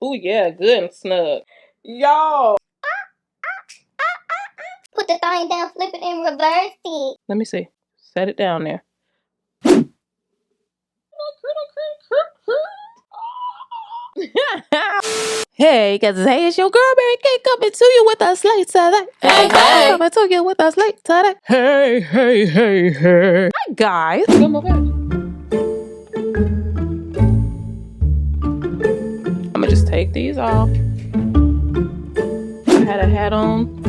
Ooh, yeah, good and snug. Y'all. Put the thing down, flip it, and reverse it. Let me see. Set it down there. Hey, cause hey, it's your girl Mary Kay coming to you with us late today. Hey, hey. Coming to you with us late today. Hey, hey, hey, hey. Hi, guys. Come over. I'm gonna just take these off. I had a hat on.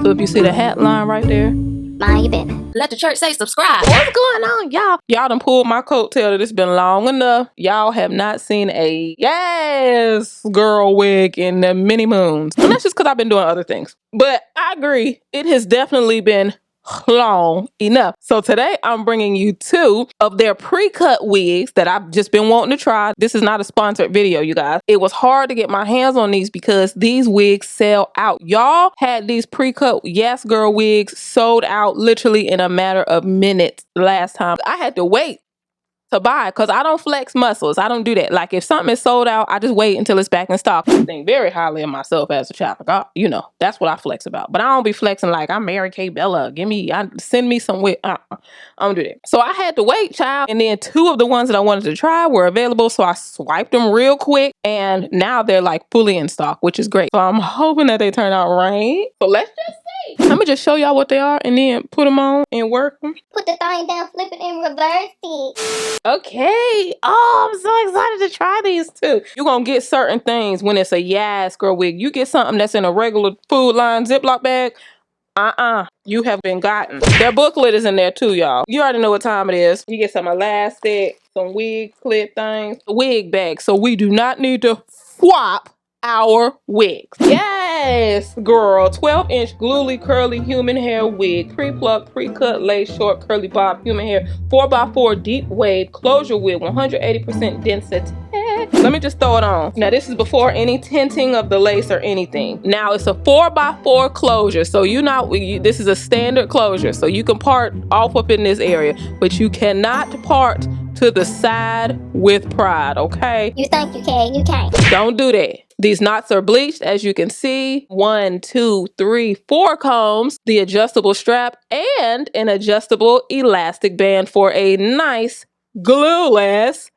So if you see the hat line right there, Mind your business. Let the church say subscribe. what's going on, y'all? Y'all done pulled my coattail that it's been long enough. Y'all have not seen a yes girl wig in the many moons. And that's just because I've been doing other things. But I agree, it has definitely been long enough. So today I'm bringing you 2 of their pre-cut wigs that I've just been wanting to try. This is not a sponsored video, you guys. It was hard to get my hands on these because these wigs sell out. Y'all had these pre-cut yes girl wigs sold out literally in a matter of minutes last time. I had to wait to buy because I don't flex muscles. I don't do that. Like if something is sold out, I just wait until it's back in stock. I think very highly of myself as a child. Like, you know, that's what I flex about. But I don't be flexing like I'm Mary Kay Bella. Send me some wig. I don't do that. So I had to wait, child. And then 2 of the ones that I wanted to try were available. So I swiped them real quick. And now they're like fully in stock, which is great. So I'm hoping that they turn out right. So let's just see. I'm gonna just show y'all what they are and then put them on and work them. Put the thing down, flip it, and reverse it. Okay. Oh, I'm so excited to try these too. You're gonna get certain things when it's a yes girl wig. You get something that's in a regular Food Line Ziploc bag. You have been gotten. Their booklet is in there too, y'all. You already know what time it is. You get some elastic, some wig clip things, a wig bag. So we do not need to swap our wigs. Yes, girl. 12-inch gluely curly human hair wig. Pre-plucked, pre-cut, lace, short, curly bob human hair. 4x4 deep wave closure wig. 180% density. Let me just throw it on. Now this is before any tinting of the lace or anything. Now it's a 4x4 closure. So this is a standard closure. So you can part off up in this area, but you cannot part to the side with pride, okay? You think you can, you can't. Don't do that. These knots are bleached, as you can see. 1, 2, 3, 4 combs, the adjustable strap, and an adjustable elastic band for a nice glueless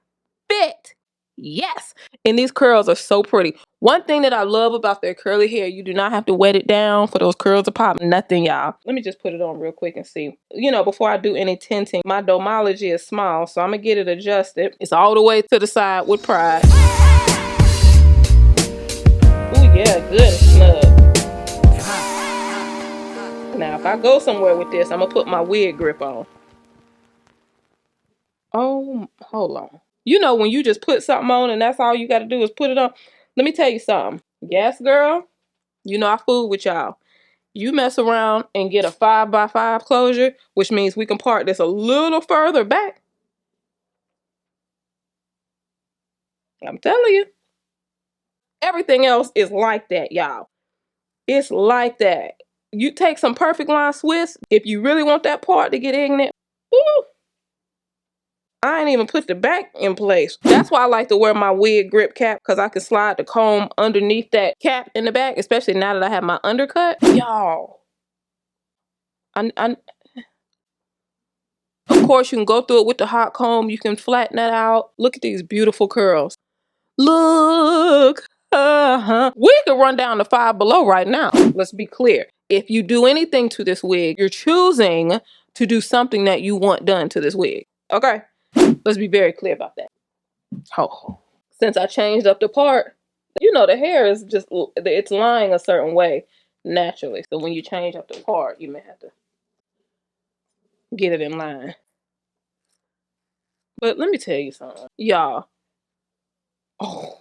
fit. Yes. And these curls are so pretty. One thing that I love about their curly hair, you do not have to wet it down for those curls to pop. Nothing, y'all. Let me just put it on real quick and see. You know, before I do any tinting, my domology is small, so I'm going to get it adjusted. It's all the way to the side with pride. Ooh, yeah, good and snug. Now, if I go somewhere with this, I'm going to put my wig grip on. Oh, hold on. You know when you just put something on and that's all you got to do is put it on? Let me tell you something. Yes, girl. You know I fool with y'all. You mess around and get a 5x5 closure, which means we can part this a little further back. I'm telling you. Everything else is like that, y'all. It's like that. You take some perfect line Swiss. If you really want that part to get ignorant, woo, I ain't even put the back in place. That's why I like to wear my wig grip cap, because I can slide the comb underneath that cap in the back, especially now that I have my undercut. Y'all. Of course, you can go through it with the hot comb. You can flatten that out. Look at these beautiful curls. Look. We could run down to Five Below right now. Let's be clear. If you do anything to this wig, you're choosing to do something that you want done to this wig. Okay? Let's be very clear about that. Oh. Since I changed up the part, you know, the hair is just, it's lying a certain way naturally. So when you change up the part, you may have to get it in line. But let me tell you something. Y'all. Oh.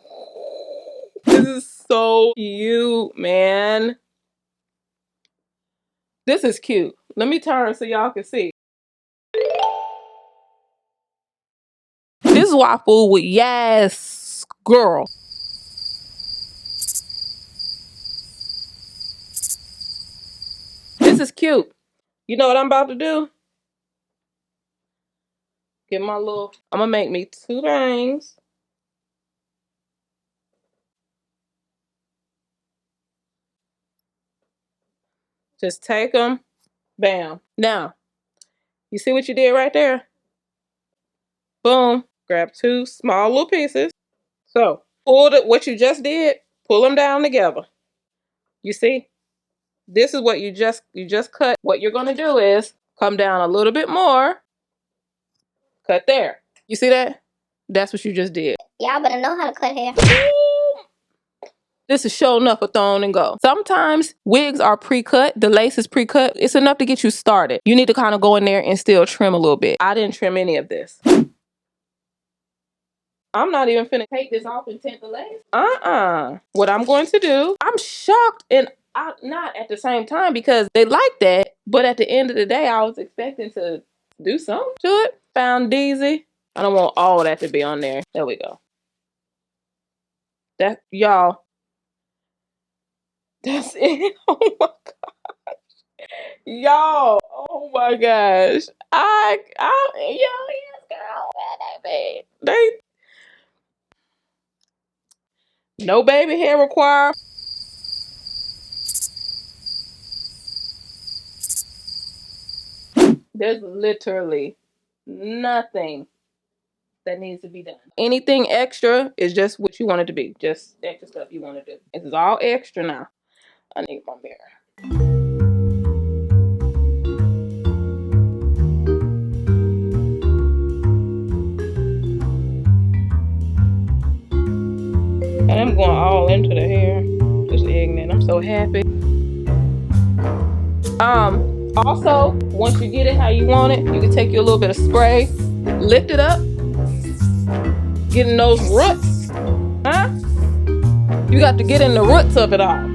This is so cute, man. This is cute. Let me turn so y'all can see. This is why I fool with yes, girl. This is cute. You know what I'm about to do? Get my little, I'm gonna make me 2 bangs. Just take them. Bam. Now, you see what you did right there? Boom. Grab two small little pieces. So, what you just did, pull them down together. You see? This is what you just cut. What you're going to do is come down a little bit more. Cut there. You see that? That's what you just did. Y'all better know how to cut hair. This is sure enough a thrown and go. Sometimes wigs are pre-cut. The lace is pre-cut. It's enough to get you started. You need to kind of go in there and still trim a little bit. I didn't trim any of this. I'm not even finna take this off and tint the lace. What I'm going to do, I'm shocked and not at the same time because they like that. But at the end of the day, I was expecting to do something to it. Found Deezy. I don't want all that to be on there. There we go. That, y'all. That's it. Oh my gosh. Y'all. Oh my gosh. Yes, girl. They no baby hair required. There's literally nothing that needs to be done. Anything extra is just what you want it to be. Just extra stuff you want to do. This is all extra now. I need my mirror. And I'm going all into the hair. Just ignorant. I'm so happy. Also, once you get it how you want it, you can take your little bit of spray, lift it up, getting those roots, huh? You got to get in the roots of it all.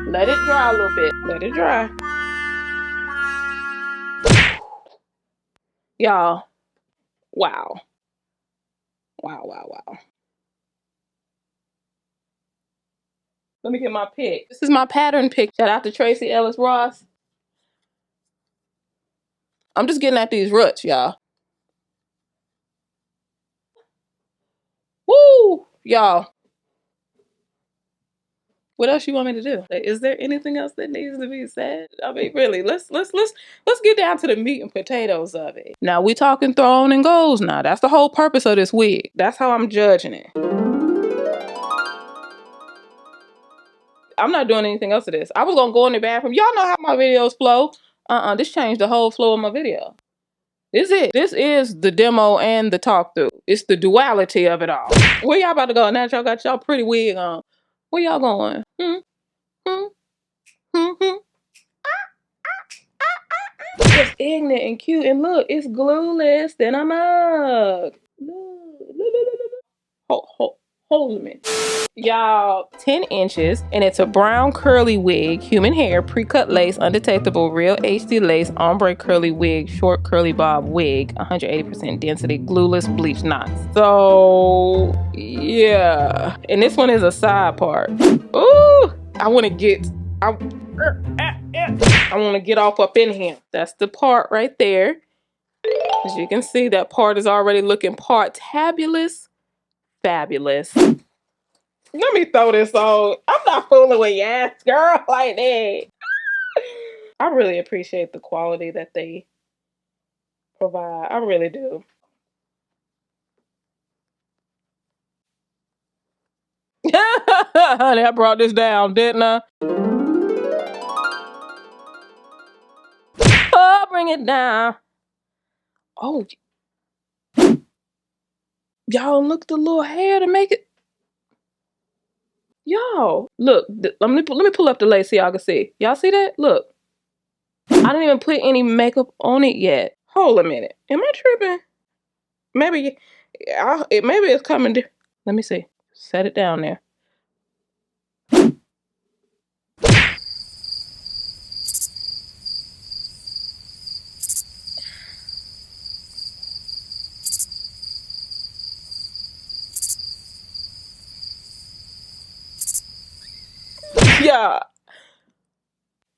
Let it dry a little bit. Let it dry. Y'all, wow. Wow, wow, wow. Let me get my pick. This is my pattern pick. Shout out to Tracy Ellis Ross. I'm just getting at these roots, y'all. Woo! Y'all. What else you want me to do? Is there anything else that needs to be said? I mean, really, let's get down to the meat and potatoes of it. Now we talking thrown and goes now. That's the whole purpose of this wig. That's how I'm judging it. I'm not doing anything else to this. I was gonna go in the bathroom. Y'all know how my videos flow. This changed the whole flow of my video. This is it. This is the demo and the talk through. It's the duality of it all. Where y'all about to go? Now y'all got y'all pretty wig on. Where y'all going? It's ignorant and cute. And look, it's glueless in a mug. Hold a minute. Y'all, 10 inches, and it's a brown curly wig, human hair, pre-cut lace, undetectable, real HD lace, ombre curly wig, short curly bob wig, 180% density, glueless bleach knots. So, yeah. And this one is a side part. Ooh, I want to get off up in here. That's the part right there. As you can see, that part is already looking part-tabulous. Fabulous. Let me throw this on. I'm not fooling with your ass, girl, like that. I really appreciate the quality that they provide. I really do. Honey, I brought this down, didn't I? Oh, bring it down. Oh, y'all look at the little hair to make it. Y'all, look. Let me pull up the lace so y'all can see. Y'all see that? Look. I didn't even put any makeup on it yet. Hold a minute. Am I tripping? Maybe it's coming. Let me see. Set it down there. Yeah.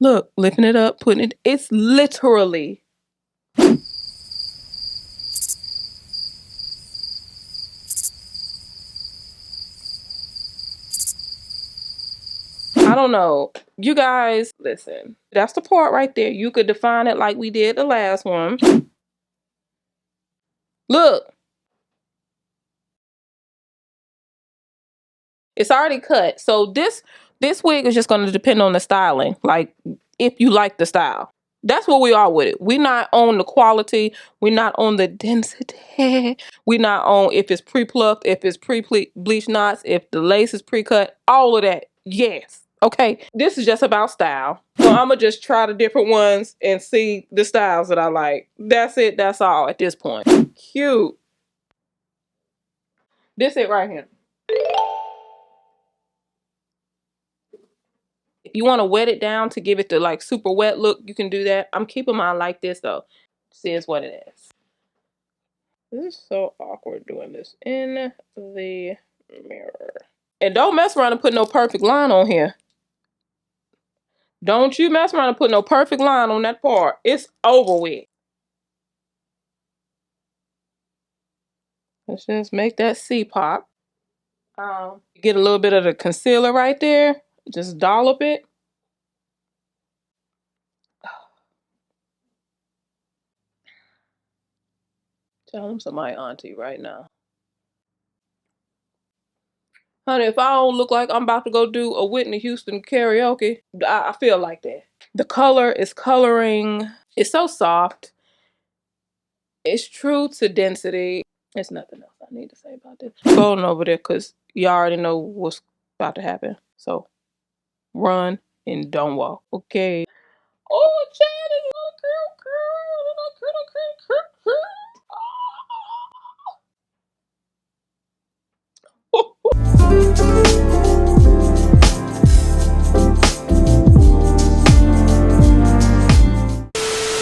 Look, lifting it up, putting it. It's literally. I don't know. You guys, listen. That's the part right there. You could define it like we did the last one. Look. It's already cut. So this wig is just going to depend on the styling. Like, if you like the style. That's what we are with it. We're not on the quality. We're not on the density. We're not on if it's pre-plucked, if it's pre-bleach knots, if the lace is pre-cut. All of that. Yes. Okay. This is just about style. So I'm going to just try the different ones and see the styles that I like. That's it. That's all at this point. Cute. This it right here. If you want to wet it down to give it the like super wet look, you can do that. I'm keeping mine like this though. See, it's what it is. This is so awkward doing this in the mirror. And don't mess around and put no perfect line on here. Don't you mess around and put no perfect line on that part. It's over with. Let's just make that C pop. Get a little bit of the concealer right there. Just dollop it. Tell him somebody auntie right now. Honey, if I don't look like I'm about to go do a Whitney Houston karaoke, I feel like that. The color is coloring. It's so soft. It's true to density. There's nothing else I need to say about this. Go on over there because you already know what's about to happen. So run and don't walk. Okay. Oh,